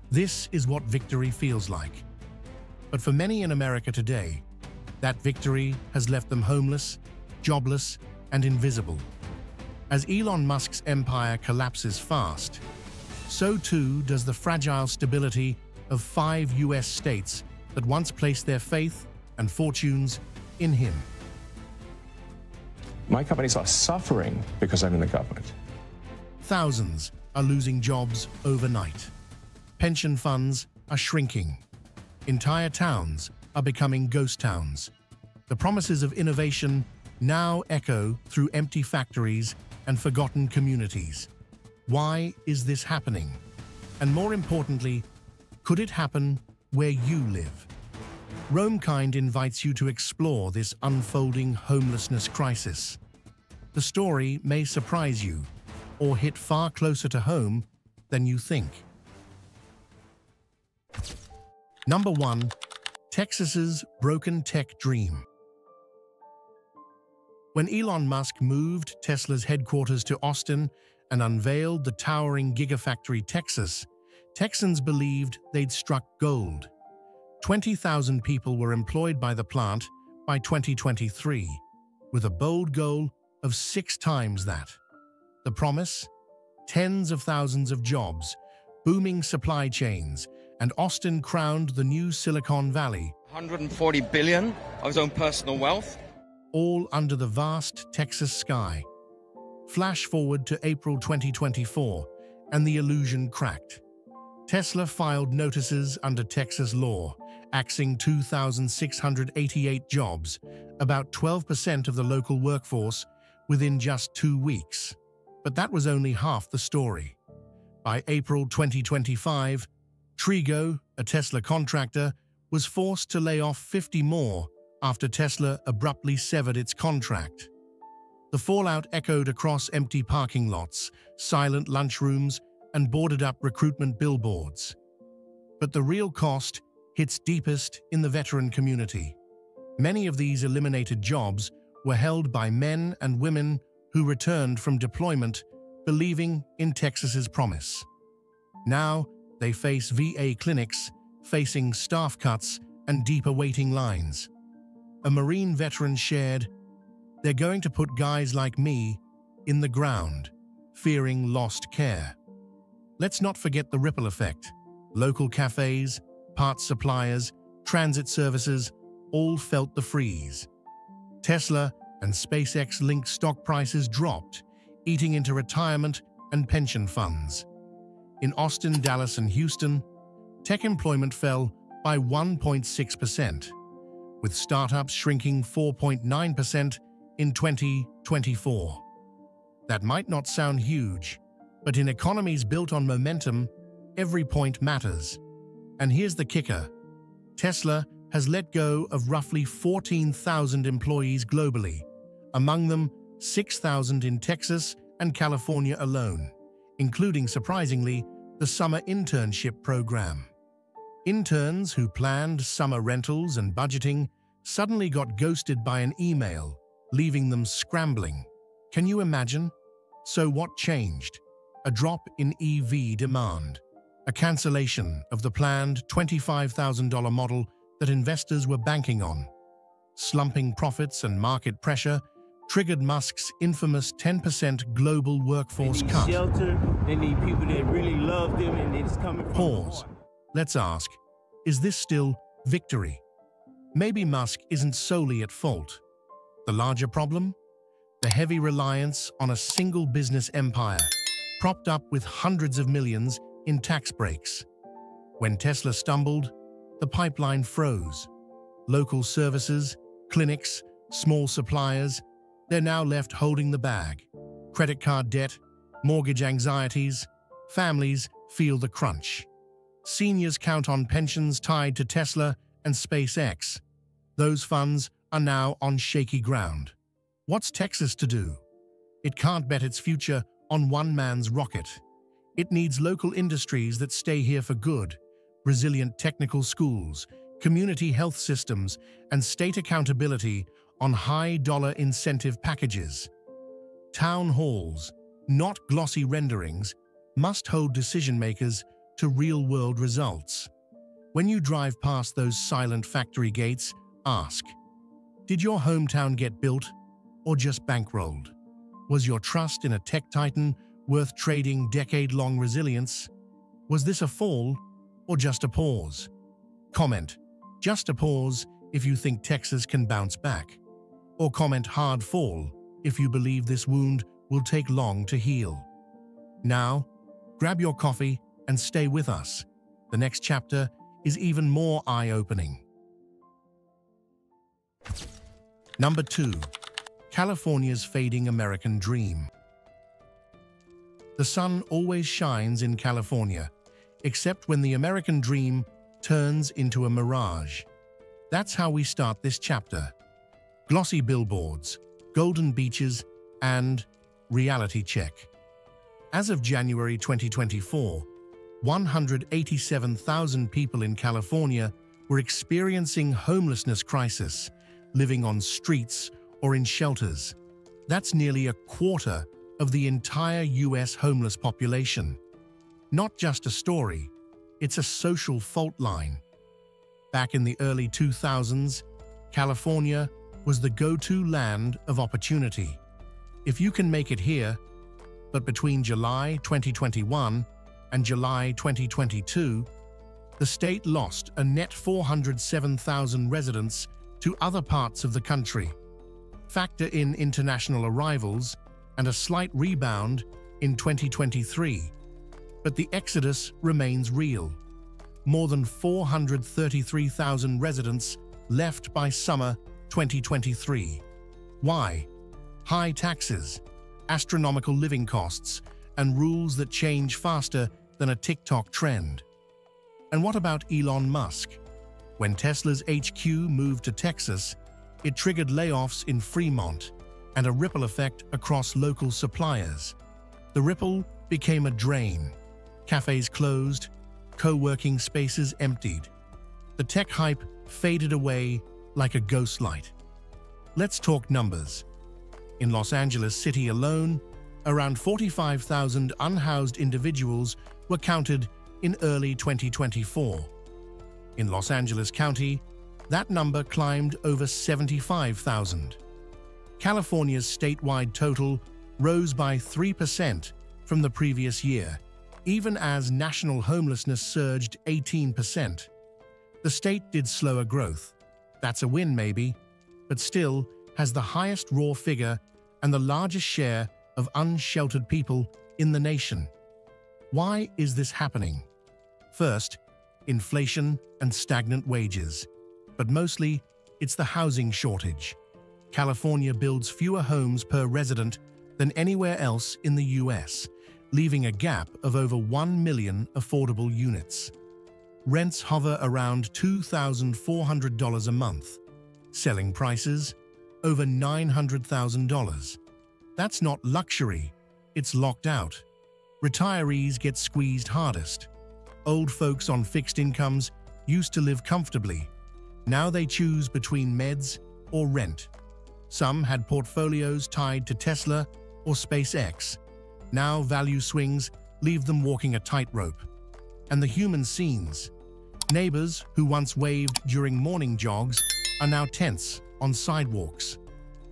This is what victory feels like. But for many in America today, that victory has left them homeless, jobless, and invisible. As Elon Musk's empire collapses fast, so too does the fragile stability of 5 US states that once placed their faith and fortunes in him. My companies are suffering because I'm in the government. Thousands are losing jobs overnight. Pension funds are shrinking. Entire towns are becoming ghost towns. The promises of innovation now echo through empty factories and forgotten communities. Why is this happening? And more importantly, could it happen where you live? Romekind invites you to explore this unfolding homelessness crisis. The story may surprise you or hit far closer to home than you think. Number 1. Texas's broken tech dream. When Elon Musk moved Tesla's headquarters to Austin and unveiled the towering Gigafactory Texas, Texans believed they'd struck gold. 20,000 people were employed by the plant by 2023, with a bold goal of 6 times that. The promise? Tens of thousands of jobs, booming supply chains, and Austin crowned the new Silicon Valley. $140 billion of his own personal wealth. All under the vast Texas sky. Flash forward to April 2024, and the illusion cracked. Tesla filed notices under Texas law, axing 2,688 jobs, about 12% of the local workforce, within just 2 weeks. But that was only half the story. By April 2025, Trigo, a Tesla contractor, was forced to lay off 50 more after Tesla abruptly severed its contract. The fallout echoed across empty parking lots, silent lunchrooms, and boarded-up recruitment billboards. But the real cost hits deepest in the veteran community. Many of these eliminated jobs were held by men and women who returned from deployment believing in Texas's promise. Now, they face VA clinics, facing staff cuts and deeper waiting lines. A Marine veteran shared, "They're going to put guys like me in the ground, fearing lost care." Let's not forget the ripple effect. Local cafes, parts suppliers, transit services all felt the freeze. Tesla and SpaceX-linked stock prices dropped, eating into retirement and pension funds. In Austin, Dallas, and Houston, tech employment fell by 1.6%, with startups shrinking 4.9% in 2024. That might not sound huge, but in economies built on momentum, every point matters. And here's the kicker. Tesla has let go of roughly 14,000 employees globally, among them 6,000 in Texas and California alone, including, surprisingly, the summer internship program. Interns who planned summer rentals and budgeting suddenly got ghosted by an email, leaving them scrambling. Can you imagine? So what changed? A drop in EV demand, a cancellation of the planned $25,000 model that investors were banking on. Slumping profits and market pressure triggered Musk's infamous 10% global workforce cut. They need shelter, they need people that really love them, and it's coming from Pause. Let's ask, is this still victory? Maybe Musk isn't solely at fault. The larger problem? The heavy reliance on a single business empire, propped up with hundreds of millions in tax breaks. When Tesla stumbled, the pipeline froze. Local services, clinics, small suppliers, they're now left holding the bag. Credit card debt, mortgage anxieties, families feel the crunch. Seniors count on pensions tied to Tesla and SpaceX. Those funds are now on shaky ground. What's Texas to do? It can't bet its future on one man's rocket. It needs local industries that stay here for good, resilient technical schools, community health systems, and state accountability on high-dollar incentive packages. Town halls, not glossy renderings, must hold decision-makers to real-world results. When you drive past those silent factory gates, ask, did your hometown get built or just bankrolled? Was your trust in a tech titan worth trading decade-long resilience? Was this a fall or just a pause? Comment, just a pause if you think Texas can bounce back. Or comment hard fall if you believe this wound will take long to heal. Now, grab your coffee and stay with us. The next chapter is even more eye-opening. Number 2. California's fading American dream. The sun always shines in California, except when the American dream turns into a mirage. That's how we start this chapter. Glossy billboards, golden beaches, and reality check. As of January 2024, 187,000 people in California were experiencing homelessness crisis, living on streets or in shelters. That's nearly a quarter of the entire US homeless population. Not just a story, it's a social fault line. Back in the early 2000s, California was the go-to land of opportunity. If you can make it here, but between July 2021 and July 2022, the state lost a net 407,000 residents to other parts of the country. Factor in international arrivals and a slight rebound in 2023, but the exodus remains real. More than 433,000 residents left by summer 2023. Why? High taxes, astronomical living costs, and rules that change faster than a TikTok trend. And what about Elon Musk? When Tesla's HQ moved to Texas, it triggered layoffs in Fremont and a ripple effect across local suppliers. The ripple became a drain. Cafes closed, co-working spaces emptied. The tech hype faded away like a ghost light. Let's talk numbers. In Los Angeles City alone, around 45,000 unhoused individuals were counted in early 2024. In Los Angeles County, that number climbed over 75,000. California's statewide total rose by 3% from the previous year, even as national homelessness surged 18%. The state did slower growth. That's a win maybe, but still has the highest raw figure and the largest share of unsheltered people in the nation. Why is this happening? First, inflation and stagnant wages, but mostly it's the housing shortage. California builds fewer homes per resident than anywhere else in the US, leaving a gap of over 1 million affordable units. Rents hover around $2,400 a month. Selling prices, over $900,000. That's not luxury, it's locked out. Retirees get squeezed hardest. Old folks on fixed incomes used to live comfortably. Now they choose between meds or rent. Some had portfolios tied to Tesla or SpaceX. Now value swings leave them walking a tightrope. And the human scenes. Neighbors who once waved during morning jogs are now tense on sidewalks.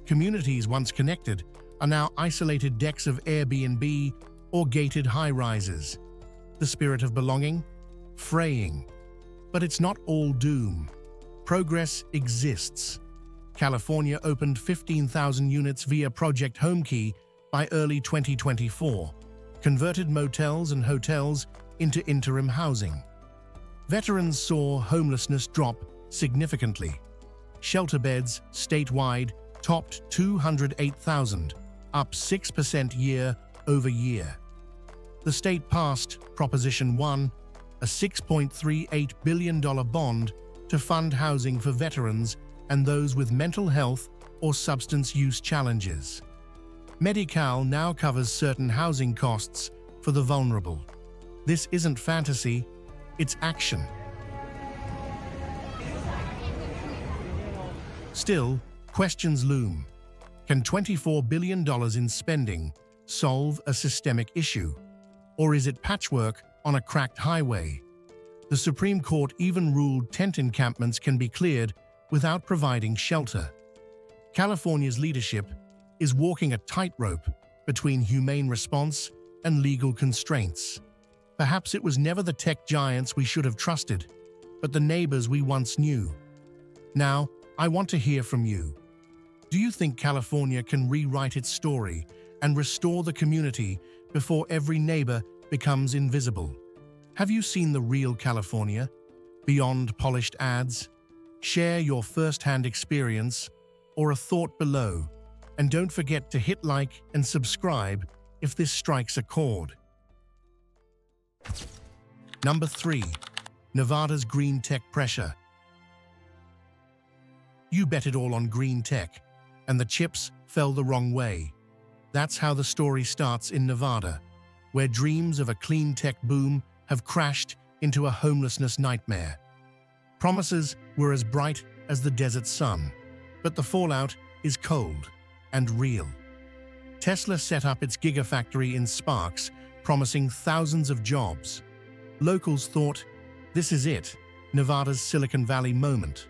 Communities once connected are now isolated decks of Airbnb or gated high-rises. The spirit of belonging? Fraying. But it's not all doom. Progress exists. California opened 15,000 units via Project Homekey by early 2024, converted motels and hotels into interim housing. Veterans saw homelessness drop significantly. Shelter beds statewide topped 208,000, up 6% year over year. The state passed Proposition 1, a $6.38 billion bond to fund housing for veterans and those with mental health or substance use challenges. Medi-Cal now covers certain housing costs for the vulnerable. This isn't fantasy, it's action. Still, questions loom. Can $24 billion in spending solve a systemic issue? Or is it patchwork on a cracked highway. The Supreme Court even ruled tent encampments can be cleared without providing shelter. California's leadership is walking a tightrope between humane response and legal constraints. Perhaps it was never the tech giants we should have trusted, but the neighbors we once knew. Now, I want to hear from you. Do you think California can rewrite its story and restore the community before every neighbor becomes invisible? Have you seen the real California, beyond polished ads? Share your first-hand experience or a thought below, and don't forget to hit like and subscribe if this strikes a chord. Number 3. Nevada's green tech pressure. You bet it all on green tech, and the chips fell the wrong way. That's how the story starts in Nevada, where dreams of a clean tech boom have crashed into a homelessness nightmare. Promises were as bright as the desert sun, but the fallout is cold and real. Tesla set up its gigafactory in Sparks, promising thousands of jobs. Locals thought, this is it, Nevada's Silicon Valley moment.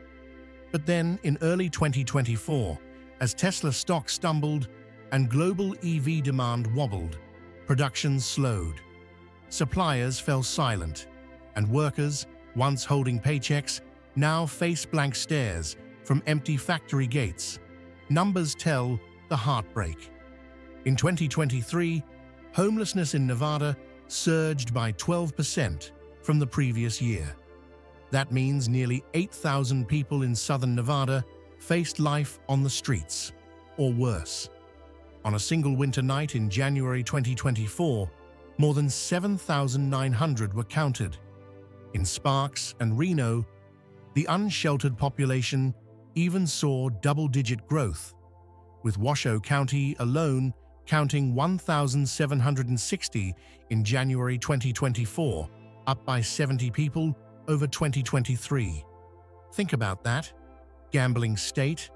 But then, in early 2024, as Tesla stock stumbled and global EV demand wobbled, production slowed. Suppliers fell silent, and workers, once holding paychecks, now face blank stares from empty factory gates. Numbers tell the heartbreak. In 2023, homelessness in Nevada surged by 12% from the previous year. That means nearly 8,000 people in southern Nevada faced life on the streets, or worse. On a single winter night in January 2024, more than 7,900 were counted. In Sparks and Reno, the unsheltered population even saw double-digit growth, with Washoe County alone counting 1,760 in January 2024, up by 70 people over 2023. Think about that. Gambling state?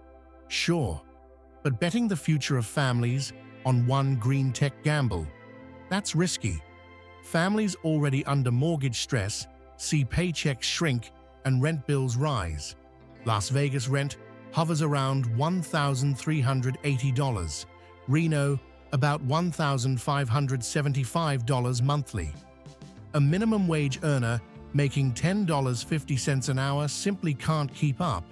Sure. But betting the future of families on one green tech gamble? That's risky. Families already under mortgage stress see paychecks shrink and rent bills rise. Las Vegas rent hovers around $1,380. Reno, about $1,575 monthly. A minimum wage earner making $10.50 an hour simply can't keep up.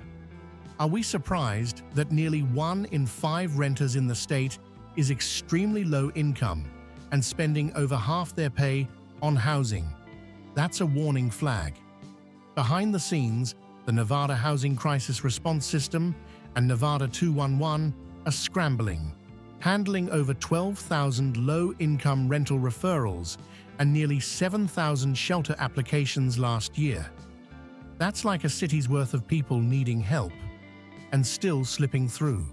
Are we surprised that nearly 1 in 5 renters in the state is extremely low income and spending over half their pay on housing? That's a warning flag. Behind the scenes, the Nevada Housing Crisis Response System and Nevada 211 are scrambling, handling over 12,000 low-income rental referrals and nearly 7,000 shelter applications last year. That's like a city's worth of people needing help and still slipping through.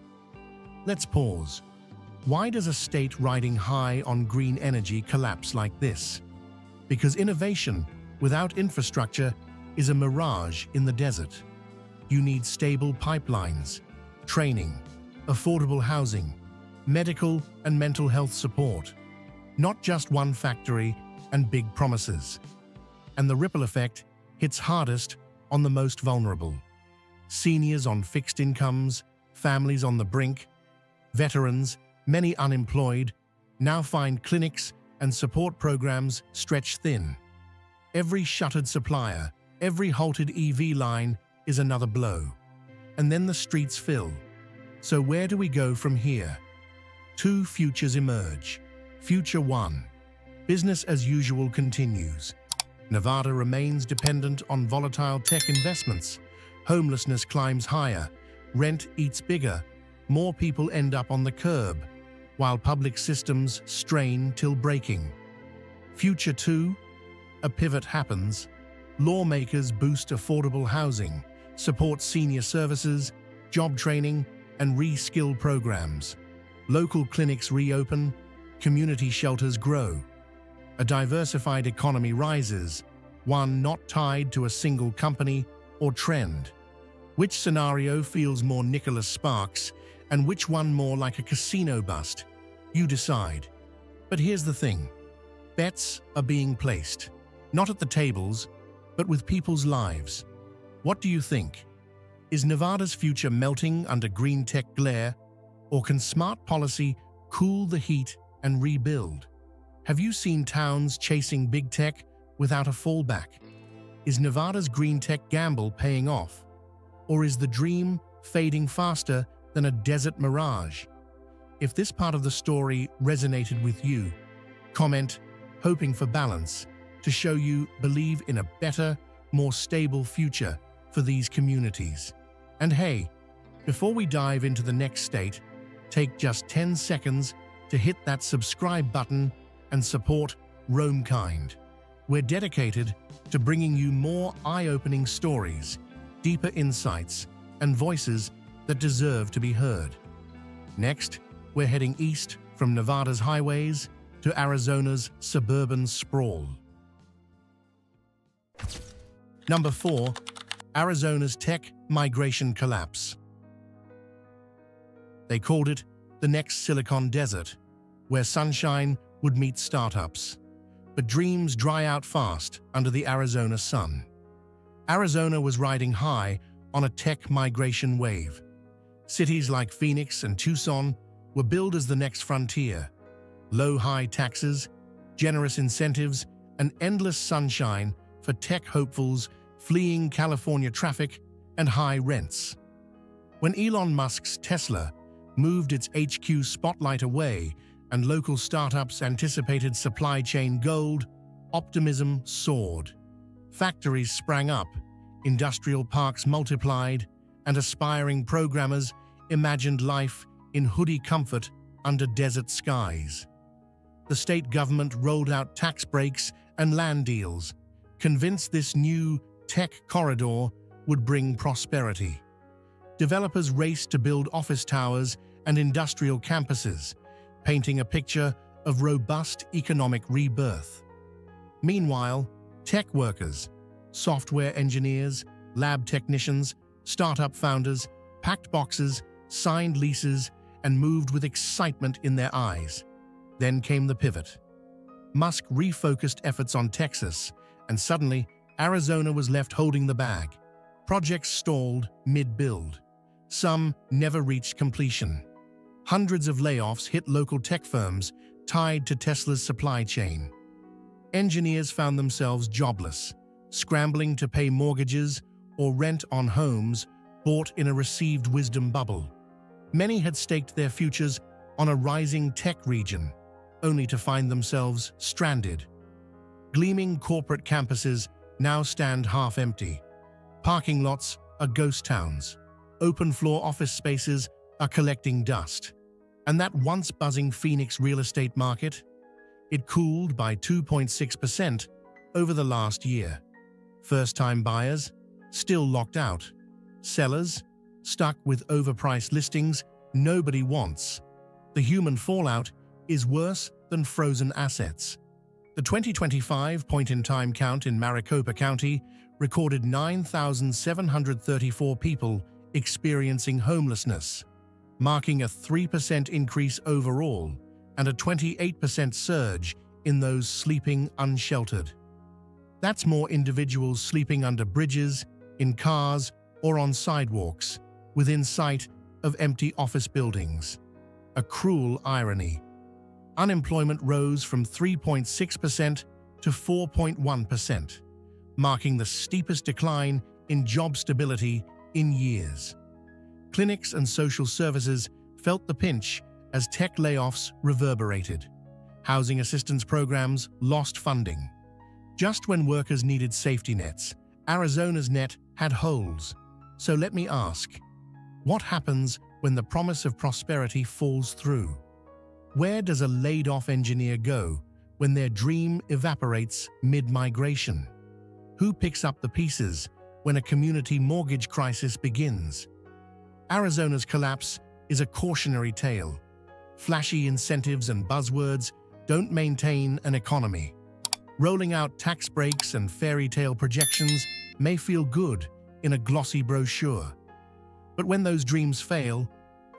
Let's pause. Why does a state riding high on green energy collapse like this? Because innovation without infrastructure is a mirage in the desert. You need stable pipelines, training, affordable housing, medical and mental health support, not just one factory and big promises. And the ripple effect hits hardest on the most vulnerable. Seniors on fixed incomes, families on the brink, veterans, many unemployed, now find clinics and support programs stretched thin. Every shuttered supplier, every halted EV line is another blow. And then the streets fill. So where do we go from here? 2 futures emerge. Future 1. Business as usual continues. Nevada remains dependent on volatile tech investments. Homelessness climbs higher. Rent eats bigger. More people end up on the curb, while public systems strain till breaking. Future 2. A pivot happens. Lawmakers boost affordable housing, support senior services, job training, and re-skill programs. Local clinics reopen, community shelters grow. A diversified economy rises, one not tied to a single company or trend. Which scenario feels more Nicholas Sparks, and which one more like a casino bust? You decide. But here's the thing. Bets are being placed. Not at the tables, but with people's lives. What do you think? Is Nevada's future melting under green tech glare, or can smart policy cool the heat and rebuild? Have you seen towns chasing big tech without a fallback? Is Nevada's green tech gamble paying off? Or is the dream fading faster than a desert mirage? If this part of the story resonated with you, comment, hoping for balance, to show you believe in a better, more stable future for these communities. And hey, before we dive into the next state, take just 10 seconds to hit that subscribe button and support Roamkind. We're dedicated to bringing you more eye-opening stories, deeper insights, and voices that deserve to be heard. Next, we're heading east from Nevada's highways to Arizona's suburban sprawl. Number 4. Arizona's tech migration collapse. They called it the next Silicon Desert, where sunshine would meet startups. But dreams dry out fast under the Arizona sun. Arizona was riding high on a tech migration wave. Cities like Phoenix and Tucson were billed as the next frontier. Low-high taxes, generous incentives, and endless sunshine for tech hopefuls fleeing California traffic and high rents. When Elon Musk's Tesla moved its HQ spotlight away and local startups anticipated supply chain gold, optimism soared. Factories sprang up, industrial parks multiplied, and aspiring programmers imagined life in hoodie comfort under desert skies. The state government rolled out tax breaks and land deals, convinced this new tech corridor would bring prosperity. Developers raced to build office towers and industrial campuses, painting a picture of robust economic rebirth. Meanwhile, tech workers, software engineers, lab technicians, startup founders packed boxes, signed leases, and moved with excitement in their eyes. Then came the pivot. Musk refocused efforts on Texas, and suddenly Arizona was left holding the bag. Projects stalled mid-build. Some never reached completion. Hundreds of layoffs hit local tech firms tied to Tesla's supply chain. Engineers found themselves jobless, scrambling to pay mortgages or rent on homes bought in a received wisdom bubble. Many had staked their futures on a rising tech region, only to find themselves stranded. Gleaming corporate campuses now stand half empty. Parking lots are ghost towns. Open-floor office spaces are collecting dust. And that once buzzing Phoenix real estate market? It cooled by 2.6% over the last year. First-time buyers still locked out. Sellers stuck with overpriced listings nobody wants. The human fallout is worse than frozen assets. The 2025 point-in-time count in Maricopa County recorded 9,734 people experiencing homelessness, marking a 3% increase overall and a 28% surge in those sleeping unsheltered. That's more individuals sleeping under bridges, in cars, or on sidewalks, within sight of empty office buildings. A cruel irony. Unemployment rose from 3.6% to 4.1%, marking the steepest decline in job stability in years. Clinics and social services felt the pinch as tech layoffs reverberated. Housing assistance programs lost funding. Just when workers needed safety nets, Arizona's net had holes. So let me ask, what happens when the promise of prosperity falls through? Where does a laid-off engineer go when their dream evaporates mid-migration? Who picks up the pieces when a community mortgage crisis begins? Arizona's collapse is a cautionary tale. Flashy incentives and buzzwords don't maintain an economy. Rolling out tax breaks and fairy tale projections may feel good in a glossy brochure. But when those dreams fail,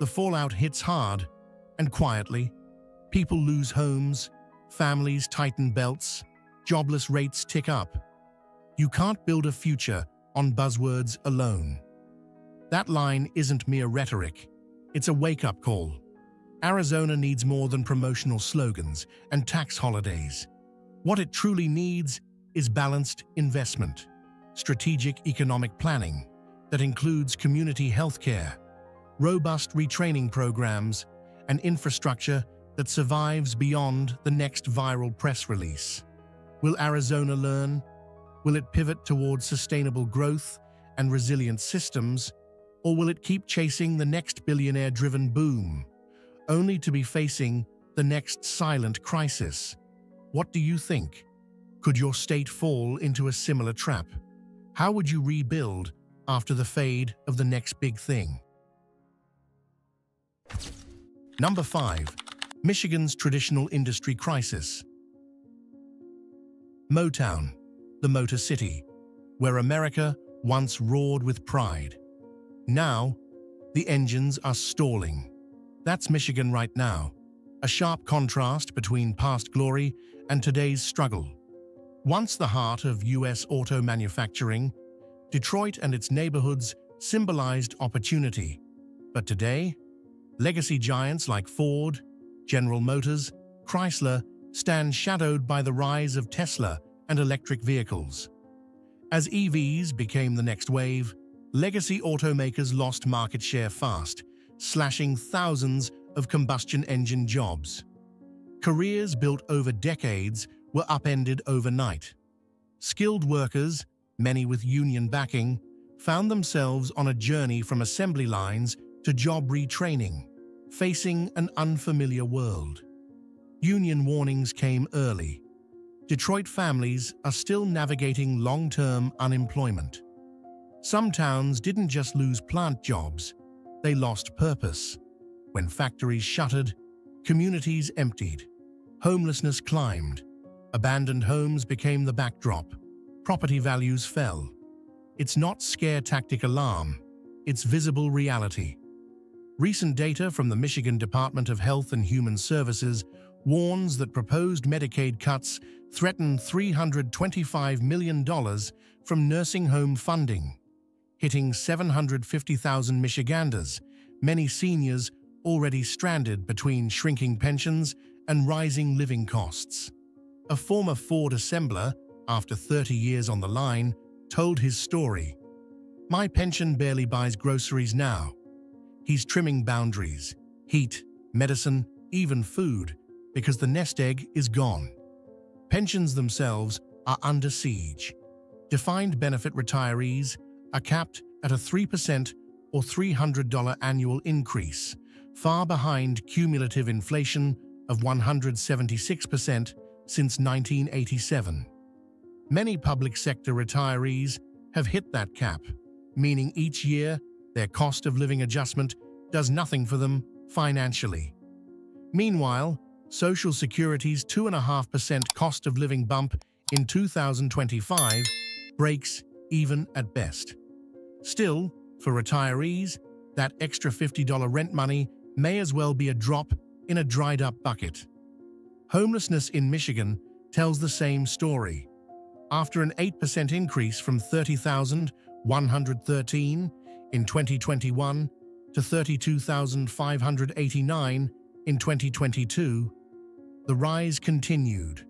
the fallout hits hard and quietly. People lose homes, families tighten belts, jobless rates tick up. You can't build a future on buzzwords alone. That line isn't mere rhetoric. It's a wake-up call. Arizona needs more than promotional slogans and tax holidays. What it truly needs is balanced investment, strategic economic planning that includes community health care, robust retraining programs, and infrastructure that survives beyond the next viral press release. Will Arizona learn? Will it pivot towards sustainable growth and resilient systems, or will it keep chasing the next billionaire-driven boom, only to be facing the next silent crisis? What do you think? Could your state fall into a similar trap? How would you rebuild after the fade of the next big thing? Number 5. Michigan's traditional industry crisis. Motown, the Motor City, where America once roared with pride. Now, the engines are stalling. That's Michigan right now, a sharp contrast between past glory and today's struggle. Once the heart of U.S. auto manufacturing, Detroit and its neighborhoods symbolized opportunity. But today, legacy giants like Ford, General Motors, Chrysler stand shadowed by the rise of Tesla and electric vehicles. As EVs became the next wave, legacy automakers lost market share fast, slashing thousands of combustion engine jobs. Careers built over decades were upended overnight. Skilled workers, many with union backing, found themselves on a journey from assembly lines to job retraining, facing an unfamiliar world. Union warnings came early. Detroit families are still navigating long-term unemployment. Some towns didn't just lose plant jobs, they lost purpose. When factories shuttered, communities emptied. Homelessness climbed. Abandoned homes became the backdrop. Property values fell. It's not scare tactic alarm, it's visible reality. Recent data from the Michigan Department of Health and Human Services warns that proposed Medicaid cuts threaten $325 million from nursing home funding, hitting 750,000 Michiganders, many seniors already stranded between shrinking pensions and rising living costs. A former Ford assembler, after 30 years on the line, told his story. "My pension barely buys groceries now." He's trimming boundaries, heat, medicine, even food, because the nest egg is gone. Pensions themselves are under siege. Defined benefit retirees are capped at a 3% or $300 annual increase, far behind cumulative inflation of 176% since 1987. Many public sector retirees have hit that cap, meaning each year their cost of living adjustment does nothing for them financially. Meanwhile, Social Security's 2.5% cost of living bump in 2025 breaks even at best. Still, for retirees, that extra $50 rent money may as well be a drop in a dried-up bucket. Homelessness in Michigan tells the same story. After an 8% increase from 30,113 in 2021 to 32,589 in 2022, the rise continued,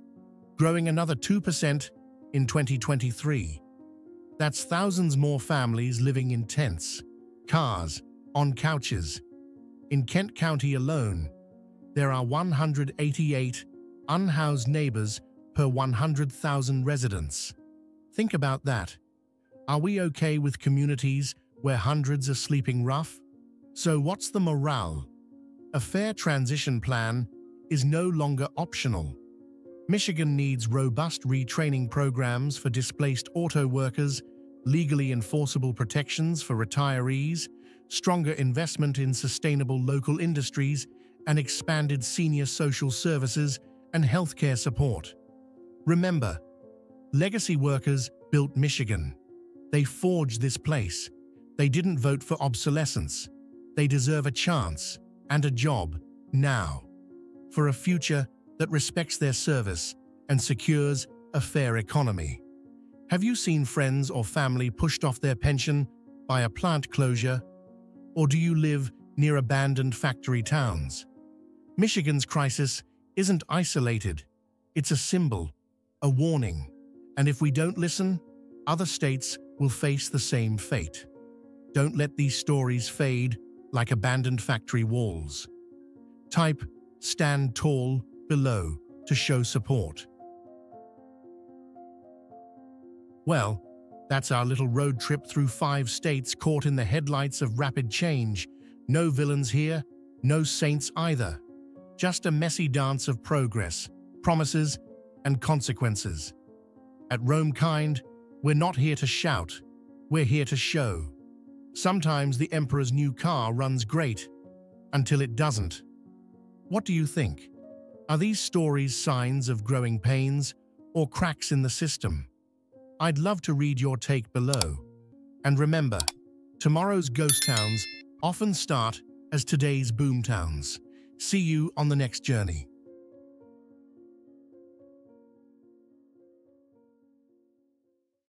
growing another 2% in 2023. That's thousands more families living in tents, cars, on couches. In Kent County alone, there are 188 unhoused neighbors per 100,000 residents. Think about that. Are we okay with communities where hundreds are sleeping rough? So what's the morale? A fair transition plan is no longer optional. Michigan needs robust retraining programs for displaced auto workers, legally enforceable protections for retirees, stronger investment in sustainable local industries, and expanded senior social services and healthcare support. Remember, legacy workers built Michigan. They forged this place. They didn't vote for obsolescence. They deserve a chance and a job now, for a future that respects their service and secures a fair economy. Have you seen friends or family pushed off their pension by a plant closure? Or do you live near abandoned factory towns? Michigan's crisis isn't isolated. It's a symbol, a warning. And if we don't listen, other states will face the same fate. Don't let these stories fade like abandoned factory walls. Type "Stand Tall" below to show support. Well, that's our little road trip through 5 states caught in the headlights of rapid change. No villains here, no saints either. Just a messy dance of progress, promises, and consequences. At Roam Kind, we're not here to shout, we're here to show. Sometimes the Emperor's new car runs great, until it doesn't. What do you think? Are these stories signs of growing pains or cracks in the system? I'd love to read your take below. And remember, tomorrow's ghost towns often start as today's boom towns. See you on the next journey.